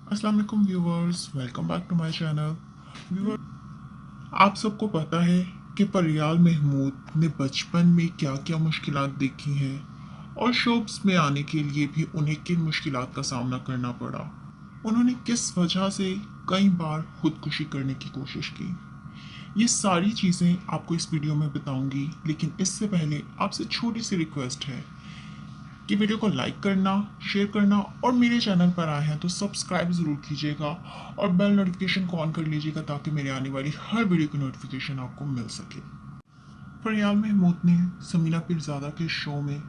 अस्सलाम वालेकुम viewers, welcome back to my channel. Viewer, आप सबको पता है कि परियाल महमूद ने बचपन में क्या क्या मुश्किलात देखी हैं और शोब्स में आने के लिए भी उन्हें किन मुश्किलात का सामना करना पड़ा। उन्होंने किस वजह से कई बार खुदकुशी करने की कोशिश की। ये सारी चीज़ें आपको इस वीडियो में बताऊंगी, लेकिन इससे पहले आपसे छोटी सी रिक्वेस्ट है कि वीडियो को लाइक करना, शेयर करना और मेरे चैनल पर आए हैं तो सब्सक्राइब ज़रूर कीजिएगा और बेल नोटिफिकेशन को ऑन कर लीजिएगा ताकि मेरे आने वाली हर वीडियो की नोटिफिकेशन आपको मिल सके। फरियाल महमूद ने समीना पीरज़ादा के शो में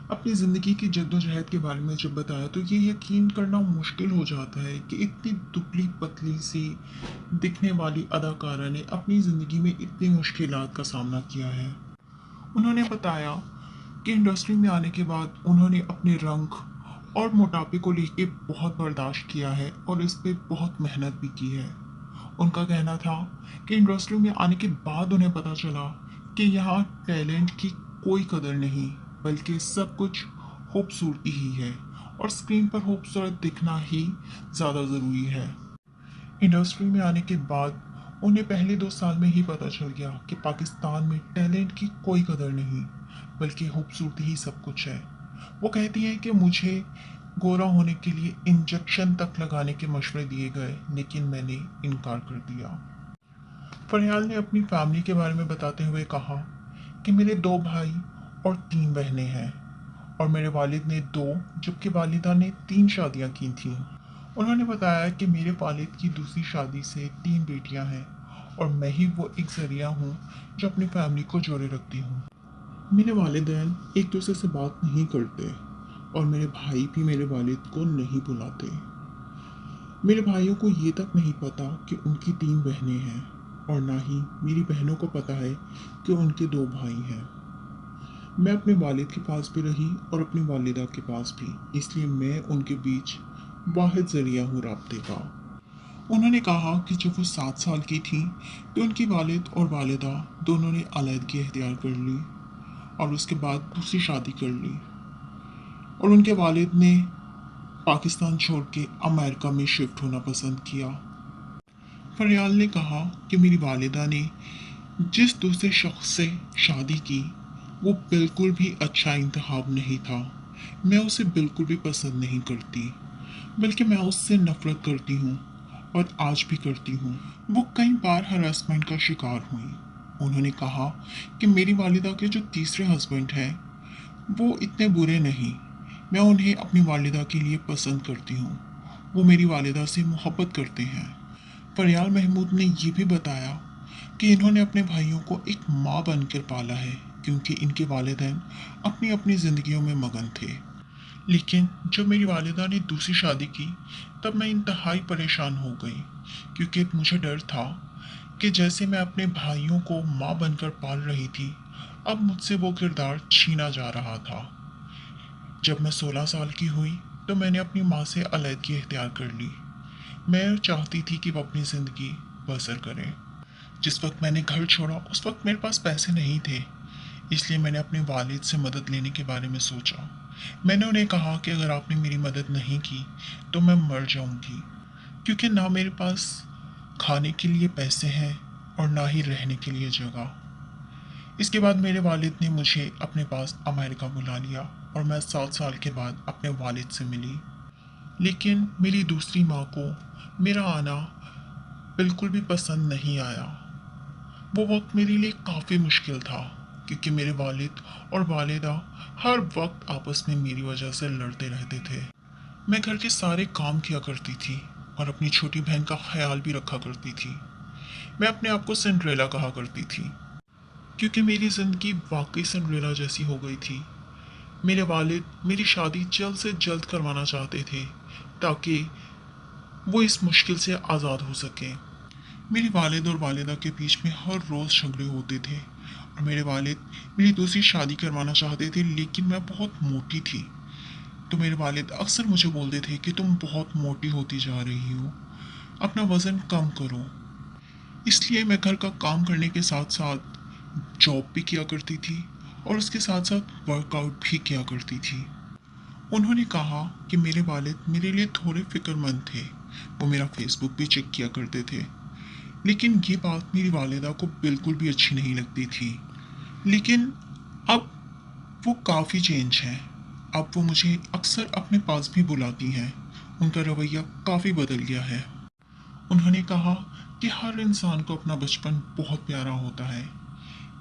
अपनी ज़िंदगी की जद्दोजहद के बारे में जब बताया तो ये यकीन करना मुश्किल हो जाता है कि इतनी दुबली पतली सी दिखने वाली अदाकारा ने अपनी ज़िंदगी में इतनी मुश्किलात का सामना किया है। उन्होंने बताया कि इंडस्ट्री में आने के बाद उन्होंने अपने रंग और मोटापे को लेके बहुत बर्दाश्त किया है और इस पे बहुत मेहनत भी की है। उनका कहना था कि इंडस्ट्री में आने के बाद उन्हें पता चला कि यहाँ टैलेंट की कोई कदर नहीं, बल्कि सब कुछ खूबसूरती ही है और स्क्रीन पर खूबसूरत दिखना ही ज़्यादा ज़रूरी है। इंडस्ट्री में आने के बाद उन्हें पहले 2 साल में ही पता चल गया कि पाकिस्तान में टैलेंट की कोई कदर नहीं, बल्कि खूबसूरती ही सब कुछ है। वो कहती हैं कि मुझे गोरा होने के लिए इंजेक्शन तक लगाने के मशवरे दिए गए, लेकिन मैंने इनकार कर दिया। फरयाल ने अपनी फैमिली के बारे में बताते हुए कहा कि मेरे 2 भाई और 3 बहनें हैं और मेरे वालिद ने 2 जबकि वालिदा ने 3 शादियां की थीं। उन्होंने बताया कि मेरे वालिद की दूसरी शादी से 3 बेटियां हैं और मैं ही वो एक ज़रिया हूँ जो अपनी फैमिली को जोड़े रखती हूँ। मेरे वालिदैन एक दूसरे से बात नहीं करते और मेरे भाई भी मेरे वालिद को नहीं बुलाते। मेरे भाइयों को ये तक नहीं पता कि उनकी 3 बहनें हैं और ना ही मेरी बहनों को पता है कि उनके 2 भाई हैं। मैं अपने वालिद के पास भी रही और अपनी वालिदा के पास भी, इसलिए मैं उनके बीच वाहिद ज़रिया हूँ राब्ते का। उन्होंने कहा कि जब वो 7 साल की थी तो उनकी वालिद और वालिदा दोनों ने अलहदगी इख्तियार कर ली और उसके बाद दूसरी शादी कर ली और उनके वालिद ने पाकिस्तान छोड़ के अमेरिका में शिफ्ट होना पसंद किया। फरियाल ने कहा कि मेरी वालिदा ने जिस दूसरे शख्स से शादी की वो बिल्कुल भी अच्छा इंतखाब नहीं था। मैं उसे बिल्कुल भी पसंद नहीं करती, बल्कि मैं उससे नफरत करती हूँ और आज भी करती हूँ। वो कई बार हरासमेंट का शिकार हुई। उन्होंने कहा कि मेरी वालिदा के जो तीसरे हस्बैंड हैं वो इतने बुरे नहीं, मैं उन्हें अपनी वालिदा के लिए पसंद करती हूँ। वो मेरी वालिदा से मोहब्बत करते हैं। फरियाल महमूद ने ये भी बताया कि इन्होंने अपने भाइयों को एक माँ बनकर पाला है क्योंकि इनके वालिदैन अपनी अपनी ज़िंदगियों में मगन थे। लेकिन जब मेरी वालिदा ने दूसरी शादी की तब मैं इंतहाई परेशान हो गई क्योंकि मुझे डर था कि जैसे मैं अपने भाइयों को माँ बनकर पाल रही थी, अब मुझसे वो किरदार छीना जा रहा था। जब मैं 16 साल की हुई तो मैंने अपनी माँ से अलहदगी इख्तियार कर ली। मैं चाहती थी कि वो अपनी ज़िंदगी बसर करें। जिस वक्त मैंने घर छोड़ा उस वक्त मेरे पास पैसे नहीं थे, इसलिए मैंने अपने वालिद से मदद लेने के बारे में सोचा। मैंने उन्हें कहा कि अगर आपने मेरी मदद नहीं की तो मैं मर जाऊंगी, क्योंकि ना मेरे पास खाने के लिए पैसे हैं और ना ही रहने के लिए जगह। इसके बाद मेरे वालिद ने मुझे अपने पास अमेरिका बुला लिया और मैं 7 साल के बाद अपने वालिद से मिली। लेकिन मेरी दूसरी माँ को मेरा आना बिल्कुल भी पसंद नहीं आया। वो वक्त मेरे लिए काफ़ी मुश्किल था क्योंकि मेरे वालिद और वालिदा हर वक्त आपस में मेरी वजह से लड़ते रहते थे। मैं घर के सारे काम किया करती थी और अपनी छोटी बहन का ख्याल भी रखा करती थी। मैं अपने आप को सिंड्रेला कहा करती थी क्योंकि मेरी ज़िंदगी वाकई सिंड्रेला जैसी हो गई थी। मेरे वालिद मेरी शादी जल्द से जल्द करवाना चाहते थे ताकि वो इस मुश्किल से आज़ाद हो सकें। मेरे वालिद और वालिदा के बीच में हर रोज़ झगड़े होते थे और मेरे वालिद मेरी दूसरी शादी करवाना चाहते थे, लेकिन मैं बहुत मोटी थी। तो मेरे वालिद अक्सर मुझे बोलते थे कि तुम बहुत मोटी होती जा रही हो, अपना वज़न कम करो। इसलिए मैं घर का काम करने के साथ साथ जॉब भी किया करती थी और उसके साथ साथ वर्कआउट भी किया करती थी। उन्होंने कहा कि मेरे वालिद मेरे लिए थोड़े फिक्रमंद थे, वो मेरा फेसबुक भी चेक किया करते थे। लेकिन ये बात मेरी वालिदा को बिल्कुल भी अच्छी नहीं लगती थी। लेकिन अब वो काफ़ी चेंज हैं। अब वो मुझे अक्सर अपने पास भी बुलाती हैं। उनका रवैया काफ़ी बदल गया है। उन्होंने कहा कि हर इंसान को अपना बचपन बहुत प्यारा होता है।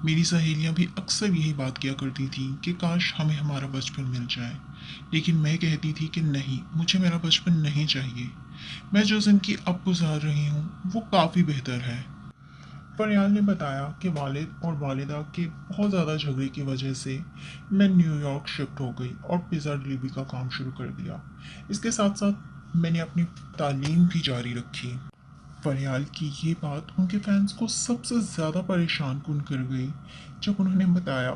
मेरी सहेलियां भी अक्सर यही बात किया करती थी कि काश हमें हमारा बचपन मिल जाए। लेकिन मैं कहती थी कि नहीं, मुझे मेरा बचपन नहीं चाहिए। मैं जो ज़िंदगी अब गुजार रही हूँ वो काफ़ी बेहतर है। फरियाल ने बताया कि वालिद और वालिदा के बहुत ज़्यादा झगड़े की वजह से मैं न्यूयॉर्क शिफ्ट हो गई और पिज़्ज़ा डिलीवरी का काम शुरू कर दिया। इसके साथ साथ मैंने अपनी तालीम भी जारी रखी। फरियाल की ये बात उनके फैंस को सबसे ज़्यादा परेशान कुन कर गई जब उन्होंने बताया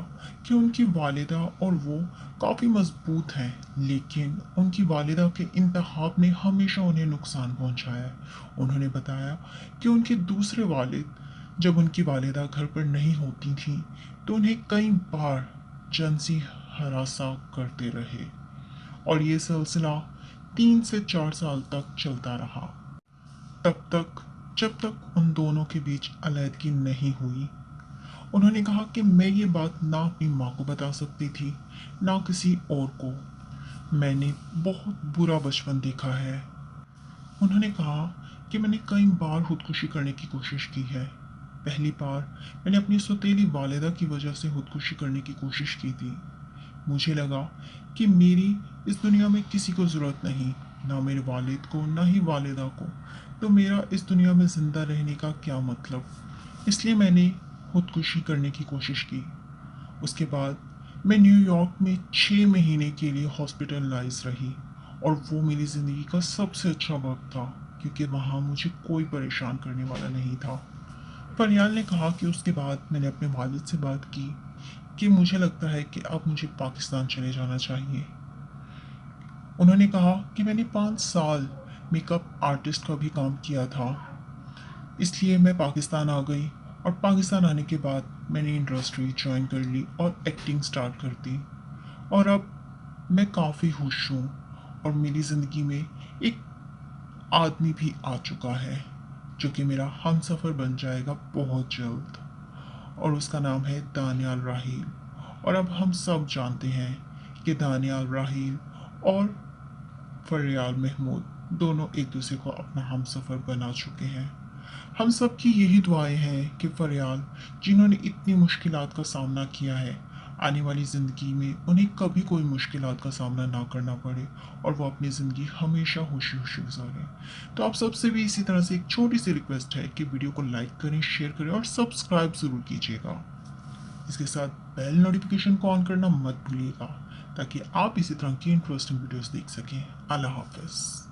कि उनकी वालिदा और वो काफ़ी मजबूत हैं, लेकिन उनकी वालिदा के इंतखाब ने हमेशा उन्हें नुकसान पहुंचाया है। उन्होंने बताया कि उनके दूसरे वालिद जब उनकी वालिदा घर पर नहीं होती थी तो उन्हें कई बार जंसी हरासा करते रहे और ये सिलसिला 3 से 4 साल तक चलता रहा। तब तक जब तक उन दोनों के बीच अलैदगी नहीं हुई। उन्होंने कहा कि मैं ये बात ना अपनी माँ को बता सकती थी ना किसी और को। मैंने बहुत बुरा बचपन देखा है। उन्होंने कहा कि मैंने कई बार खुदकुशी करने की कोशिश की है। पहली बार मैंने अपनी सौतेली वालिदा की वजह से खुदकुशी करने की कोशिश की थी। मुझे लगा कि मेरी इस दुनिया में किसी को ज़रूरत नहीं, ना मेरे वालिद को ना ही वालिदा को, तो मेरा इस दुनिया में ज़िंदा रहने का क्या मतलब। इसलिए मैंने खुदकुशी करने की कोशिश की। उसके बाद मैं न्यूयॉर्क में 6 महीने के लिए हॉस्पिटलाइज रही और वो मेरी ज़िंदगी का सबसे अच्छा वक्त था क्योंकि वहाँ मुझे कोई परेशान करने वाला नहीं था। फरियाल ने कहा कि उसके बाद मैंने अपने वालिद से बात की कि मुझे लगता है कि अब मुझे पाकिस्तान चले जाना चाहिए। उन्होंने कहा कि मैंने 5 साल मेकअप आर्टिस्ट का भी काम किया था, इसलिए मैं पाकिस्तान आ गई और पाकिस्तान आने के बाद मैंने इंडस्ट्री ज्वाइन कर ली और एक्टिंग स्टार्ट कर दी और अब मैं काफ़ी खुश हूँ और मेरी ज़िंदगी में एक आदमी भी आ चुका है जो कि मेरा हमसफ़र बन जाएगा बहुत जल्द और उसका नाम है दानियाल राहील। और अब हम सब जानते हैं कि दानियाल राहील और फरियाल महमूद दोनों एक दूसरे को अपना हमसफ़र बना चुके हैं। हम सब की यही दुआएं हैं कि फरियाल, जिन्होंने इतनी मुश्किलात का सामना किया है, आने वाली ज़िंदगी में उन्हें कभी कोई मुश्किलात का सामना ना करना पड़े और वो अपनी ज़िंदगी हमेशा खुशी खुशी गुजारें। तो आप सबसे भी इसी तरह से एक छोटी सी रिक्वेस्ट है कि वीडियो को लाइक करें, शेयर करें और सब्सक्राइब ज़रूर कीजिएगा। इसके साथ बेल नोटिफिकेशन को ऑन करना मत भूलिएगा ताकि आप इसी तरह की इंटरेस्टिंग वीडियोस देख सकें। अल्लाह हाफ़िज़।